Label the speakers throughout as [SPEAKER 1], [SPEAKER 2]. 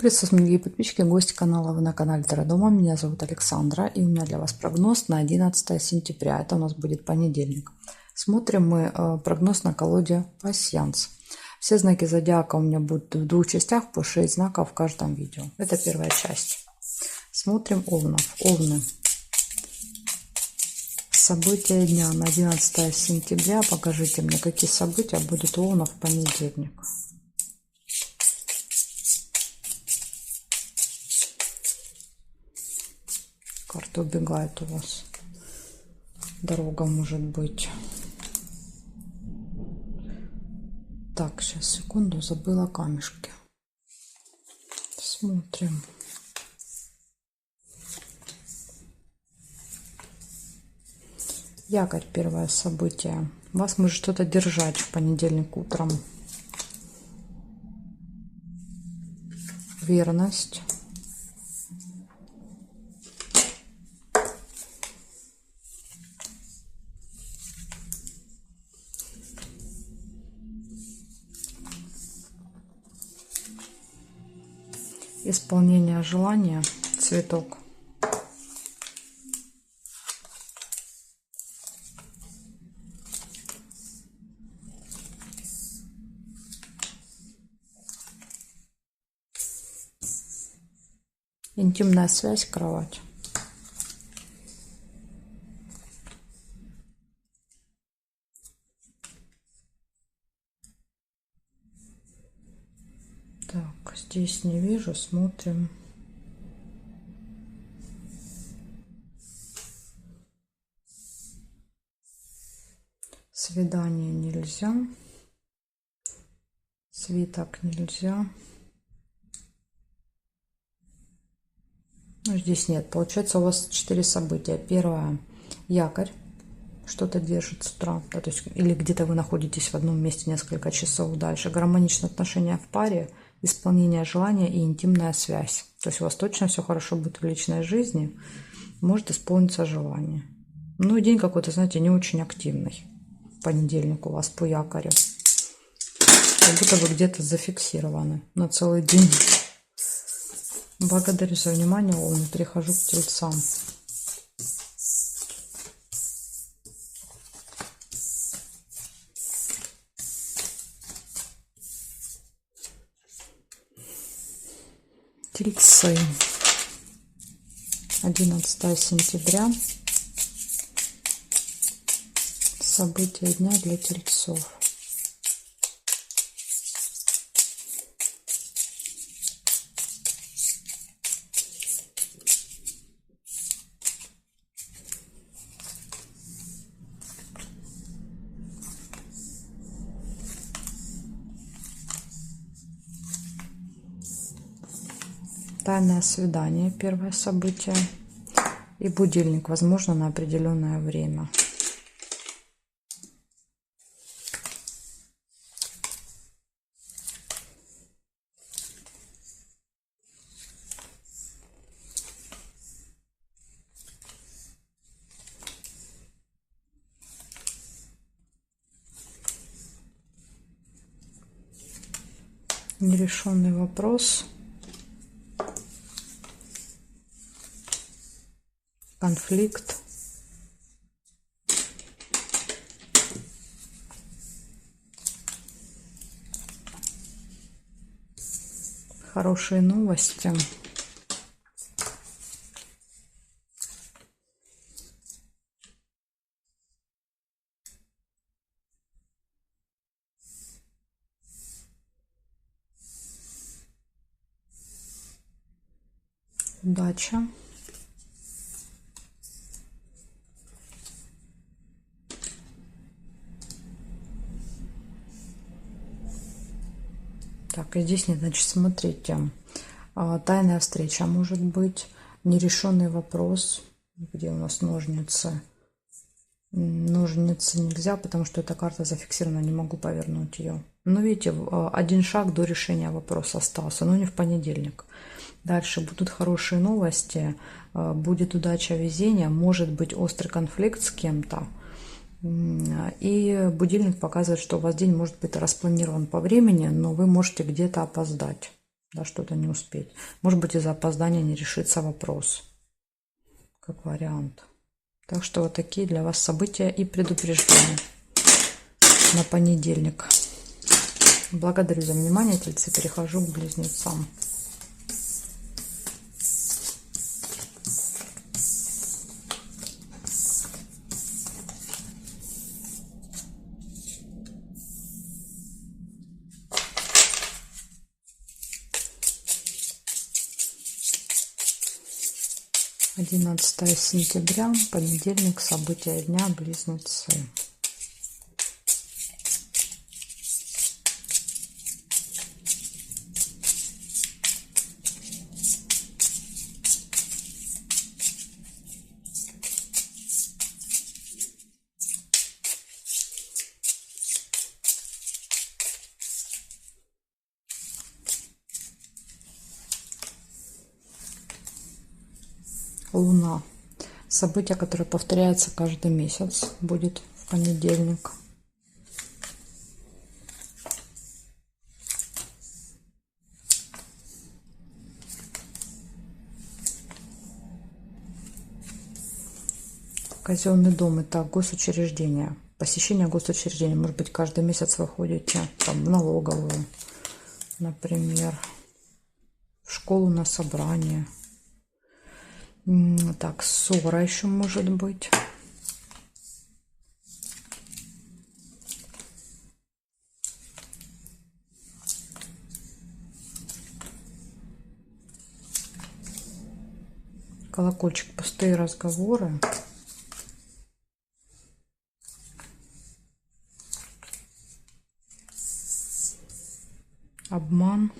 [SPEAKER 1] Приветствую, дорогие подписчики, гости канала. Вы на канале Таро Дома. Меня зовут Александра, и у меня для вас прогноз на 11 сентября. Это у нас будет понедельник. Смотрим мы прогноз на колоде Пасьянс. Все знаки зодиака у меня будут в двух частях, по 6 знаков в каждом видео. Это первая часть. Смотрим Овнов. Овны. События дня на 11 сентября. Покажите мне, какие события будут у Овнов в понедельник. Карта убегает у вас. Дорога может быть. Так, сейчас, секунду, забыла камешки. Смотрим. Якорь, первое событие. Вас может что-то держать в понедельник утром. Верность. Исполнение желания, цветок. Интимная связь, кровать. Так, здесь не вижу, смотрим. Свидание нельзя. Свиток нельзя. Ну, здесь нет. Получается, у вас 4 события. Первое. Якорь. Что-то держит с утра. Да, то есть, или где-то вы находитесь в одном месте несколько часов дальше. Гармоничные отношения в паре. Исполнение желания и интимная связь. То есть у вас точно все хорошо будет в личной жизни. Может исполниться желание. Ну и день какой-то, знаете, не очень активный. Понедельник у вас по якорю. Как будто вы где-то зафиксированы на целый день. Благодарю за внимание, Овны. Перехожу к Тельцам. Тельцы. 11 сентября. События дня для тельцов. Тайное свидание, первое событие. И будильник, возможно, на определенное время. Нерешенный вопрос. Конфликт. Хорошие новости. Удача. Так, и здесь нет, значит, смотрите. Тайная встреча может быть. Нерешенный вопрос. Где у нас ножницы? Ножницы нельзя, потому что эта карта зафиксирована, не могу повернуть ее. Но видите, один шаг до решения вопроса остался, но не в понедельник. Дальше будут хорошие новости, будет удача, везение, может быть острый конфликт с кем-то. И будильник показывает, что у вас день может быть распланирован по времени, но вы можете где-то опоздать. да, что-то не успеть. Может быть, из-за опоздания не решится вопрос, как вариант. Так что вот такие для вас события и предупреждения на понедельник. Благодарю за внимание, тельцы. Перехожу к близнецам. Одиннадцатое сентября, понедельник, события дня, близнецы. Луна. Событие, которое повторяется каждый месяц, будет в понедельник. Казенный дом – это госучреждение. Посещение госучреждения. Может быть, каждый месяц вы ходите там, в налоговую, например, в школу на собрание. Так, ссора еще может быть. Колокольчик, пустые разговоры. Обман.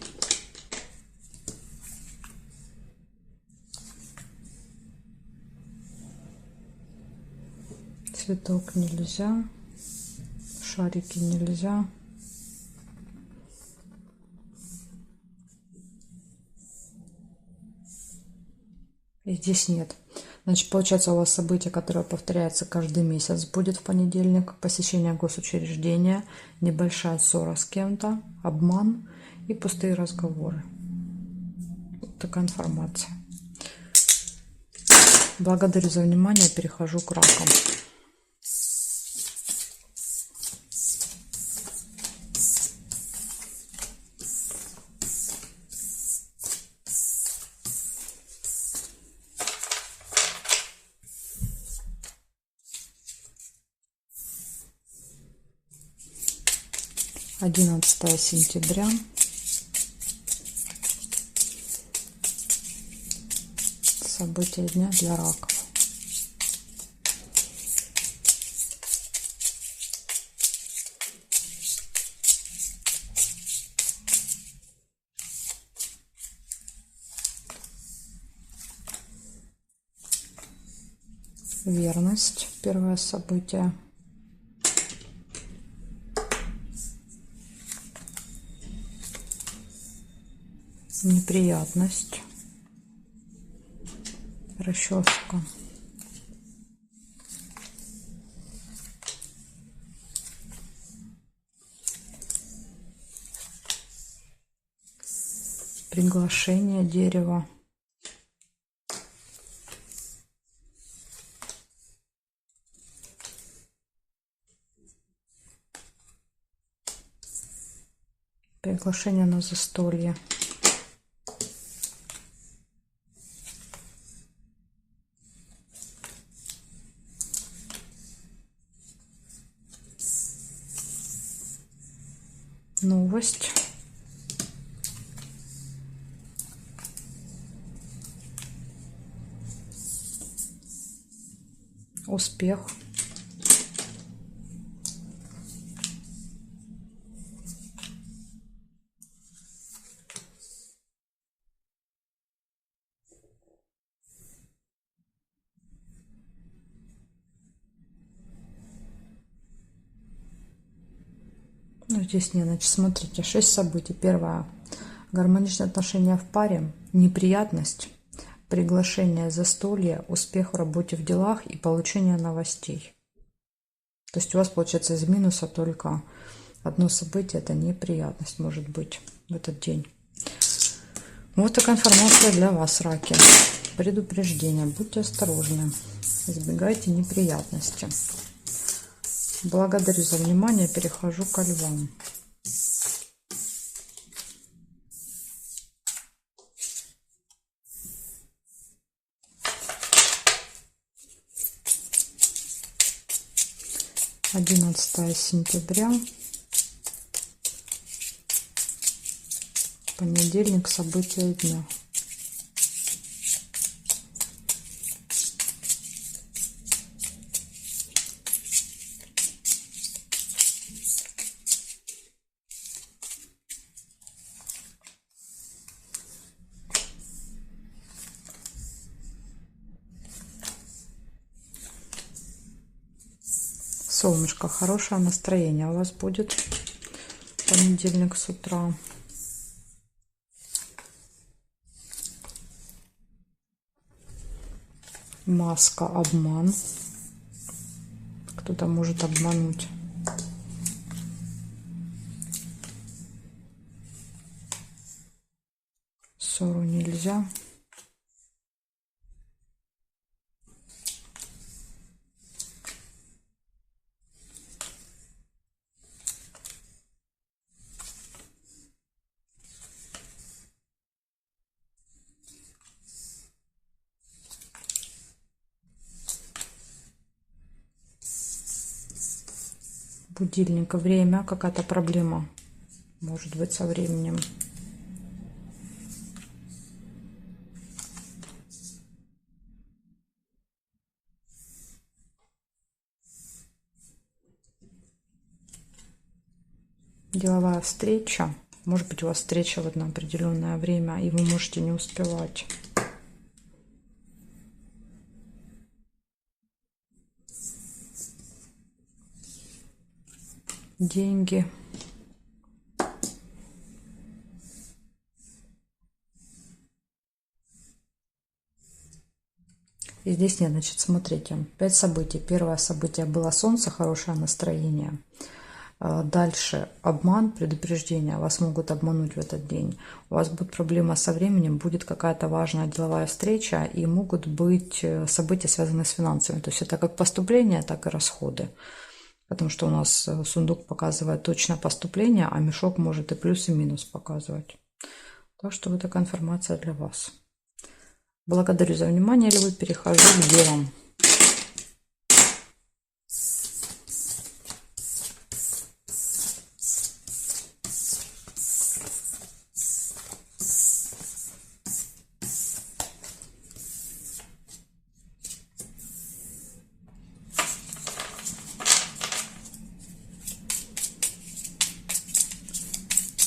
[SPEAKER 1] Цветок нельзя. Шарики нельзя. И здесь нет. Значит, получается, у вас событие, которое повторяется каждый месяц, будет в понедельник. Посещение госучреждения, небольшая ссора с кем-то, обман и пустые разговоры. Вот такая информация. Благодарю за внимание. Перехожу к ракам. Одиннадцатое сентября. События дня для раков. Верность. Первое событие. Неприятность. Расческа. Приглашение, дерево. Приглашение на застолье. Новость. Успех. Ну, здесь не, значит, смотрите, 6 событий. Первое. Гармоничные отношения в паре, неприятность, приглашение, застолье, успех в работе, в делах и получение новостей. То есть у вас получается из минуса только одно событие, это неприятность может быть в этот день. Вот такая информация для вас, раки. Предупреждение. Будьте осторожны. Избегайте неприятностей. Благодарю за внимание. Перехожу к львам. Одиннадцатое сентября. Понедельник. События дня. Солнышко, хорошее настроение у вас будет в понедельник с утра. Маска, обман. Кто-то может обмануть. Ссору нельзя. Будильник, время, какая-то проблема может быть со временем. Деловая встреча. Может быть, у вас встреча в одно определенное время, и вы можете не успевать. Деньги. И здесь нет, значит, смотрите, 5 событий. Первое событие было солнце, хорошее настроение. Дальше обман, предупреждение. Вас могут обмануть в этот день. У вас будет проблема со временем, будет какая-то важная деловая встреча, и могут быть события, связанные с финансами. То есть это как поступления, так и расходы. Потому что у нас сундук показывает точно поступление, а мешок может и плюс, и минус показывать. Так что вот такая информация для вас. Благодарю за внимание, львы. Перехожу к девам.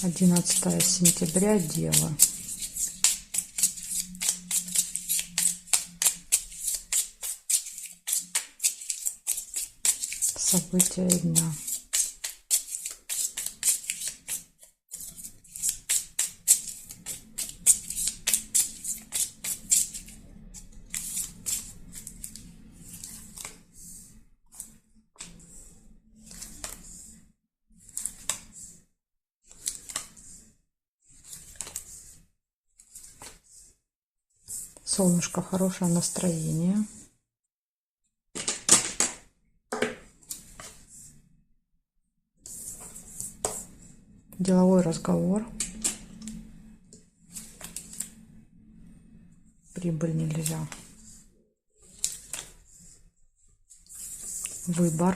[SPEAKER 1] Одиннадцатое сентября. Дева. События дня. Солнышко, хорошее настроение. Деловой разговор. Прибыль нельзя. Выбор.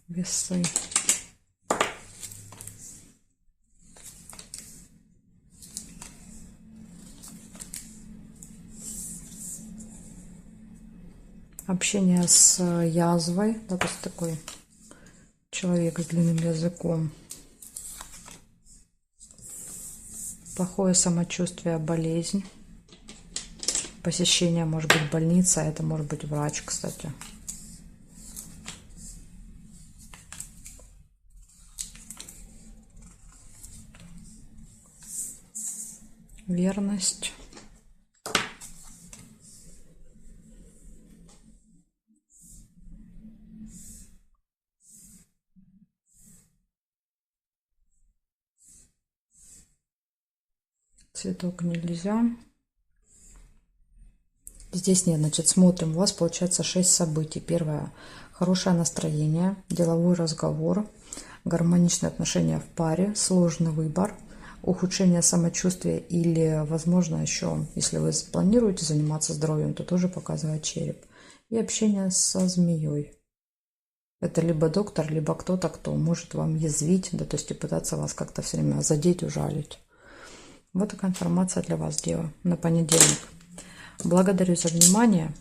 [SPEAKER 1] Весы. Общение с язвой, да, то есть такой человек с длинным языком. Плохое самочувствие, болезнь. Посещение, может быть, больница, это может быть врач, кстати. Верность. Цветок нельзя. Здесь нет, значит, смотрим. У вас получается 6 событий. Первое. Хорошее настроение, деловой разговор, гармоничные отношения в паре, сложный выбор, ухудшение самочувствия или, возможно, еще, если вы планируете заниматься здоровьем, то тоже показывает череп. И общение со змеей. Это либо доктор, либо кто-то, кто может вам язвить, да, то есть и пытаться вас как-то все время задеть, ужалить. Вот такая информация для вас, Дева, на понедельник. Благодарю за внимание.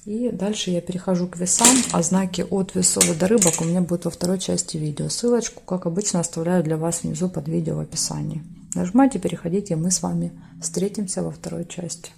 [SPEAKER 1] И дальше я перехожу к весам, а знаки от весов до рыбок у меня будут во второй части видео. Ссылочку, как обычно, оставляю для вас внизу под видео в описании. Нажимайте, переходите, и мы с вами встретимся во второй части.